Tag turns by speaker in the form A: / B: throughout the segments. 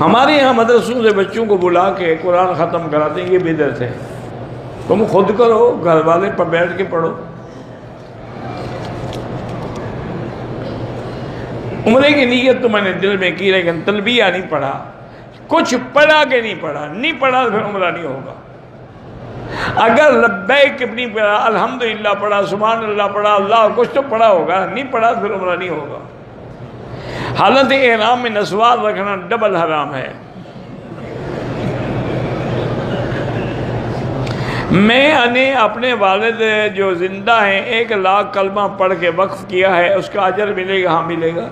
A: ہمارے یہاں مدرسوں سے بچوں کو بلا کے قرآن ختم کراتے ہیں، یہ بدعت ہے۔ تم خود کرو، گھر والے پر بیٹھ کے پڑھو۔ عمرے کی نیت تو میں نے دل میں کی، لیکن تلبیہ نہیں پڑھا، کچھ پڑھا کہ نہیں پڑھا، نہیں پڑھا تو پھر عمرہ نہیں ہوگا۔ اگر لبیک نہیں پڑھا، الحمدللہ پڑھا، سبحان اللہ پڑھا، اللہ کچھ تو پڑھا ہوگا، نہیں پڑھا تو پھر عمرہ نہیں ہوگا۔ حالت احرام میں نسوار رکھنا ڈبل حرام ہے۔ میں نے اپنے والد جو زندہ ہیں 1,00,000 کلمہ پڑھ کے وقف کیا ہے، اس کا اجر ملے گا؟ ہاں ملے گا۔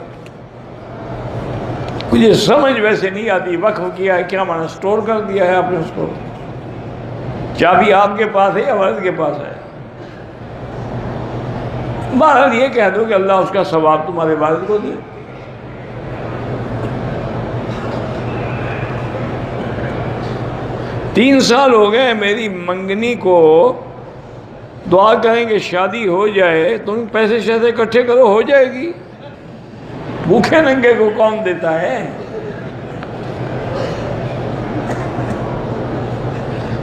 A: مجھے سمجھ ویسے نہیں آتی، وقف کیا ہے کیا معنی؟ سٹور کر دیا ہے آپ نے اس کو؟ چابی آپ کے پاس ہے یا والد کے پاس ہے؟ بہرحال یہ کہہ دو کہ اللہ اس کا ثواب تمہارے والد کو دے۔ تین سال ہو گئے میری منگنی کو، دعا کریں کہ شادی ہو جائے، تم پیسے شیسے اکٹھے کرو، ہو جائے گی۔ بھوکے ننگے کو کون دیتا ہے؟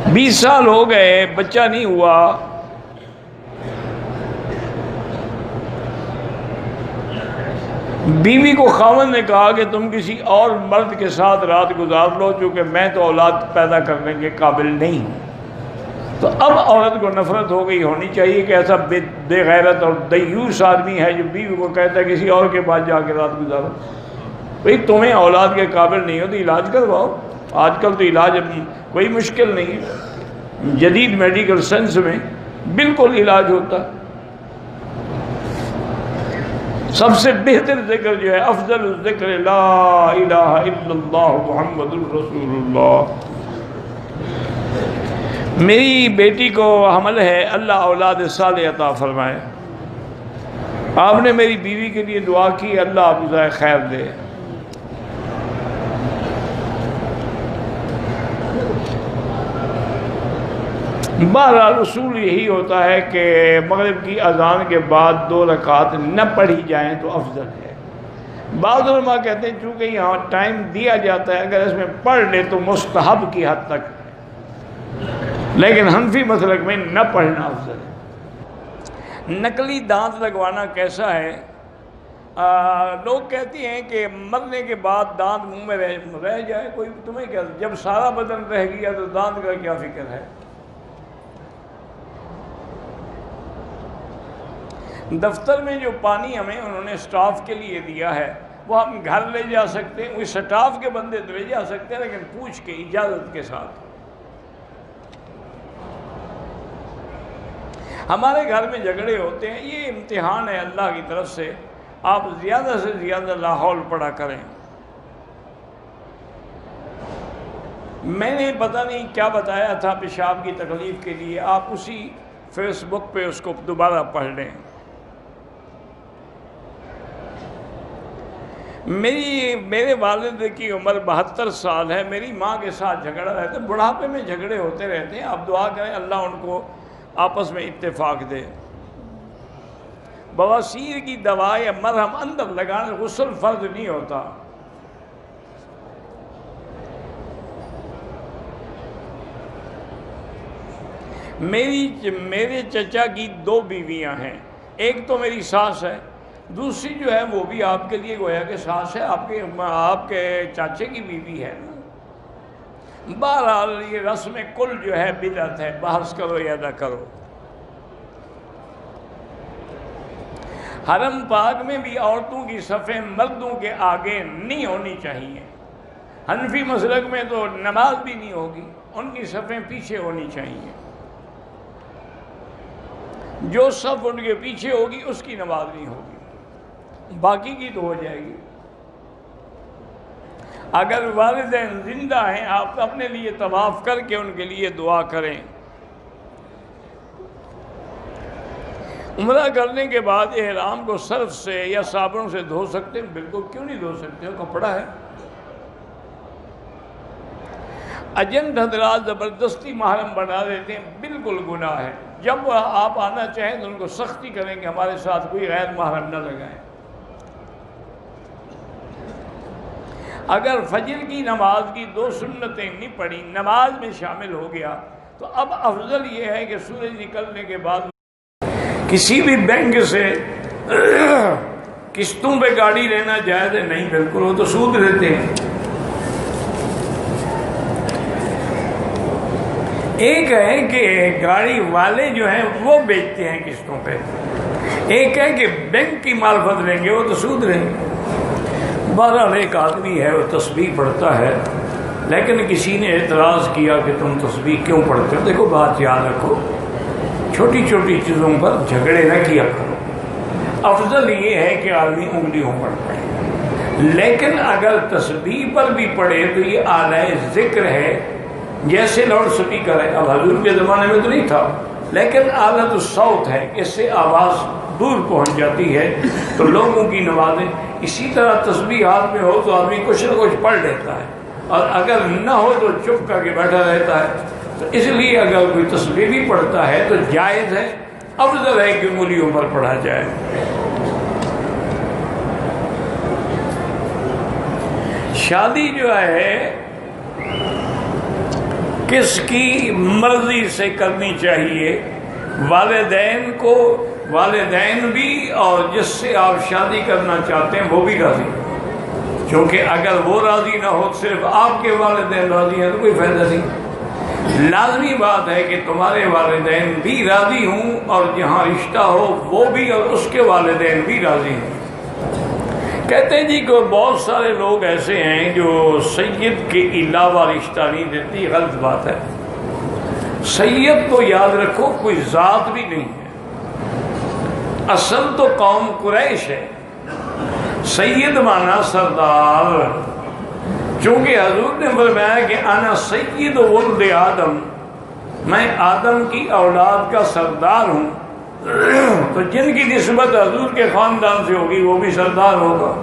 A: 20 سال ہو گئے، بچہ نہیں ہوا۔ بیوی کو خاوند نے کہا کہ تم کسی اور مرد کے ساتھ رات گزار لو، چونکہ میں تو اولاد پیدا کرنے کے قابل نہیں ہوں۔ تو اب عورت کو نفرت ہو گئی ہونی چاہیے کہ ایسا بے غیرت اور دیوس آدمی ہے جو بیوی کو کہتا ہے کسی اور کے پاس جا کے رات گزارو۔ بھئی تمہیں اولاد کے قابل نہیں ہو تو علاج کرواؤ۔ آج کل تو علاج کوئی مشکل نہیں ہے، جدید میڈیکل سائنس میں بالکل علاج ہوتا ہے۔ سب سے بہتر ذکر جو ہے، افضل الذکر لا الہ الا اللہ محمد الرسول اللہ۔ میری بیٹی کو حمل ہے، اللہ اولاد صالح عطا فرمائے۔ آپ نے میری بیوی کے لیے دعا کی، اللہ آپ کو جزائے خیر دے۔ بہرحال اصول یہی ہوتا ہے کہ مغرب کی اذان کے بعد 2 رکعت نہ پڑھی جائیں تو افضل ہے۔ بعض علماء کہتے ہیں چونکہ یہاں ٹائم دیا جاتا ہے، اگر اس میں پڑھ لے تو مستحب کی حد تک، لیکن حنفی مسلک میں نہ پڑھنا افضل ہے۔ نقلی دانت لگوانا کیسا ہے؟ لوگ کہتے ہیں کہ مرنے کے بعد دانت منہ میں رہ جائے، کوئی تمہیں کیا، جب سارا بدن رہ گیا تو دانت کا کیا فکر ہے؟ دفتر میں جو پانی ہمیں انہوں نے سٹاف کے لیے دیا ہے وہ ہم گھر لے جا سکتے ہیں، وہ سٹاف کے بندے تو لے جا سکتے ہیں، لیکن پوچھ کے اجازت کے ساتھ۔ ہمارے گھر میں جھگڑے ہوتے ہیں، یہ امتحان ہے اللہ کی طرف سے، آپ زیادہ سے زیادہ لا حول پڑھا کریں۔ میں نے پتہ نہیں کیا بتایا تھا پیشاب کی تکلیف کے لیے، آپ اسی فیس بک پہ اس کو دوبارہ پڑھ لیں۔ میرے والد کی عمر 72 سال ہے، میری ماں کے ساتھ جھگڑا رہتا ہے، بڑھاپے میں جھگڑے ہوتے رہتے ہیں، آپ دعا کریں اللہ ان کو آپس میں اتفاق دے۔ بواسیر کی دوا یا مرہم اندر لگانے، غسل فرض نہیں ہوتا۔ میرے چچا کی 2 بیویاں ہیں، ایک تو میری ساس ہے، دوسری جو ہے وہ بھی آپ کے لیے گویا کہ ساس ہے، آپ کے چاچے کی بیوی ہے نا۔ بہرحال یہ رسم کل جو ہے بدعت ہے، بحث کرو یا نہ کرو۔ حرم پاک میں بھی عورتوں کی صفیں مردوں کے آگے نہیں ہونی چاہیے۔ حنفی مسلک میں تو نماز بھی نہیں ہوگی، ان کی صفیں پیچھے ہونی چاہیے۔ جو صف ان کے پیچھے ہوگی اس کی نماز نہیں ہوگی، باقی کی تو ہو جائے گی۔ اگر والدین زندہ ہیں آپ اپنے لیے طواف کر کے ان کے لیے دعا کریں۔ عمرہ کرنے کے بعد احرام کو صرف سے یا صابن سے دھو سکتے ہیں؟ بالکل، کیوں نہیں دھو سکتے، کپڑا ہے۔ ایجنٹ حضرات زبردستی محرم بنا دیتے ہیں، بالکل گناہ ہے۔ جب آپ آنا چاہیں تو ان کو سختی کریں کہ ہمارے ساتھ کوئی غیر محرم نہ لگائیں۔ اگر فجر کی نماز کی 2 سنتیں نہیں پڑھی، نماز میں شامل ہو گیا، تو اب افضل یہ ہے کہ سورج نکلنے کے بعد کسی بھی بینک سے قسطوں پہ گاڑی لینا جائز ہے؟ نہیں، بالکل، وہ تو سود لیتے ہیں۔ ایک ہے کہ گاڑی والے جو ہیں وہ بیچتے ہیں قسطوں پہ، ایک ہے کہ بینک کی معرفت لیں گے، وہ تو سود لیں گے۔ بہرحال ایک آدمی ہے وہ تسبیح پڑھتا ہے، لیکن کسی نے اعتراض کیا کہ تم تسبیح کیوں پڑھتے ہو؟ دیکھو بات یاد رکھو، چھوٹی چھوٹی چیزوں پر جھگڑے نہ کیا کرو۔ افضل یہ ہے کہ آدمی انگلیوں پر پڑھے، لیکن اگر تسبیح پر بھی پڑھے تو یہ اعلی ذکر ہے، جیسے لاؤڈ سپیکر ہے۔ اب حضور کے زمانے میں تو نہیں تھا، لیکن آلت الصوت ہے، اس سے آواز دور پہنچ جاتی ہے تو لوگوں کی نمازیں۔ اسی طرح تسبیح ہاتھ میں ہو تو آدمی کچھ نہ کچھ پڑھ لیتا ہے، اور اگر نہ ہو تو چپ کر کے بیٹھا رہتا ہے۔ تو اس لیے اگر کوئی تسبیح بھی پڑھتا ہے تو جائز ہے، افضل ہے کہ انگلیوں پر پڑھا جائے۔ شادی جو ہے کس کی مرضی سے کرنی چاہیے؟ والدین کو، والدین بھی، اور جس سے آپ شادی کرنا چاہتے ہیں وہ بھی راضی، کیونکہ اگر وہ راضی نہ ہو، صرف آپ کے والدین راضی ہیں تو کوئی فائدہ نہیں۔ لازمی بات ہے کہ تمہارے والدین بھی راضی ہوں، اور جہاں رشتہ ہو وہ بھی اور اس کے والدین بھی راضی ہوں۔ کہتے ہیں جی کہ بہت سارے لوگ ایسے ہیں جو سید کے علاوہ رشتہ نہیں دیتی، غلط بات ہے۔ سید تو یاد رکھو کوئی ذات بھی نہیں ہے، اصل تو قوم قریش ہے۔ سید مانا سردار، چونکہ حضور نے فرمایا کہ انا سید ولد آدم، میں آدم کی اولاد کا سردار ہوں، تو جن کی نسبت حضور کے خاندان سے ہوگی وہ بھی سردار ہوگا۔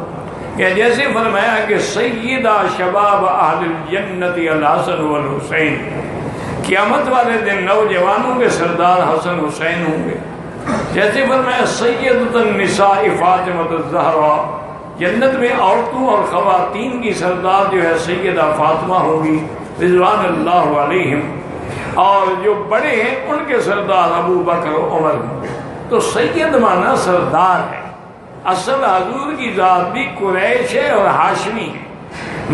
A: کہ جیسے فرمایا کہ سیدہ شباب اہل الجنت الحسن والحسین، قیامت والے دن نوجوانوں کے سردار حسن حسین ہوں گے۔ جیسے فرمایا سیدۃ النساء فاطمۃ الزہرا، جنت میں عورتوں اور خواتین کی سردار جو ہے سیدہ فاطمہ ہوگی رضوان اللہ علیہم، اور جو بڑے ہیں ان کے سردار ابو بکر و عمر ہوں گے۔ تو سید مانا سردار ہے۔ اصل حضور کی ذات بھی قریش ہے اور ہاشمی ہے،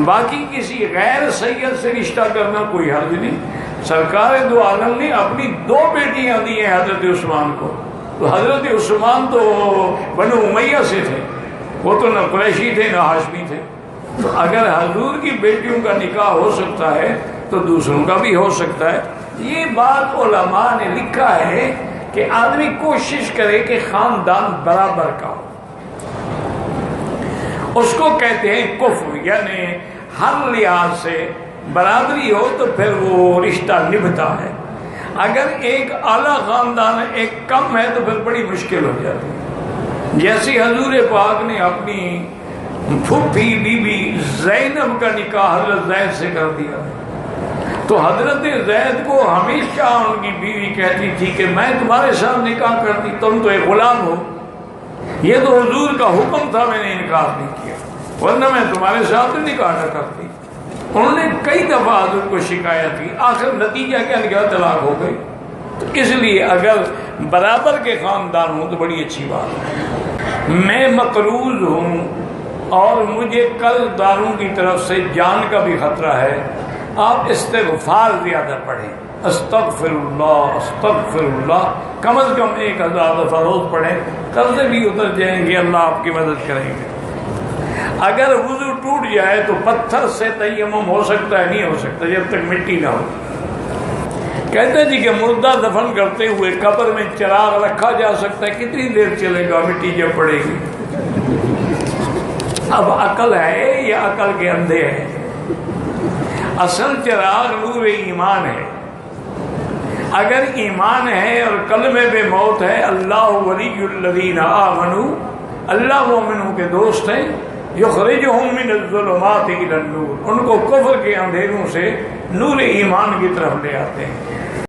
A: باقی کسی غیر سید سے رشتہ کرنا کوئی حرج نہیں۔ سرکار دو عالم نے اپنی 2 بیٹیاں دی ہیں حضرت عثمان کو، تو حضرت عثمان تو بنو امیہ سے تھے، وہ تو نہ قریشی تھے نہ ہاشمی تھے۔ تو اگر حضور کی بیٹیوں کا نکاح ہو سکتا ہے تو دوسروں کا بھی ہو سکتا ہے۔ یہ بات علماء نے لکھا ہے کہ آدمی کوشش کرے کہ خاندان برابر کا ہو، اس کو کہتے ہیں کفر، یعنی ہر لحاظ سے برابری ہو تو پھر وہ رشتہ نبھتا ہے۔ اگر ایک اعلیٰ خاندان ہے ایک کم ہے تو پھر بڑی مشکل ہو جاتی ہے۔ جیسے حضور پاک نے اپنی پھوپھی بی بی زینب کا نکاح حضرت زید سے کر دیا، تو حضرت زید کو ہمیشہ ان کی بیوی کہتی تھی کہ میں تمہارے ساتھ نکاح کرتی، تم تو ایک غلام ہو، یہ تو حضور کا حکم تھا، میں نے انکار نہیں کیا، ورنہ میں تمہارے ساتھ نکاح نہ کرتی۔ انہوں نے کئی دفعہ حضور کو شکایت کی، آخر نتیجہ کیا نکلا؟ طلاق ہو گئی۔ تو اس لیے اگر برابر کے خاندان ہوں تو بڑی اچھی بات ہے۔ میں مقروض ہوں اور مجھے کل داروں کی طرف سے جان کا بھی خطرہ ہے، آپ استغفار زیادہ پڑھیں، استغفر اللہ استغفر اللہ، کم از کم 1000 دفعہ روز پڑھیں، قرضے بھی اتر جائیں گے، اللہ آپ کی مدد کریں گے۔ اگر وضو ٹوٹ جائے تو پتھر سے تیمم ہو سکتا ہے؟ نہیں ہو سکتا جب تک مٹی نہ ہو۔ کہتے ہیں جی کہ مردہ دفن کرتے ہوئے قبر میں چراغ رکھا جا سکتا ہے، کتنی دیر چلے گا؟ مٹی جب پڑے گی۔ اب عقل ہے یا عقل کے اندھے ہیں؟ اصل چراغ نور ایمان ہے۔ اگر ایمان ہے اور کلمے پہ موت ہے، اللہ ولی الذین آمنوا، اللہ مومنوں کے دوست ہیں، یخرجہم من الظلمات الی النور، ان کو کفر کے اندھیروں سے نور ایمان کی طرف لے آتے ہیں۔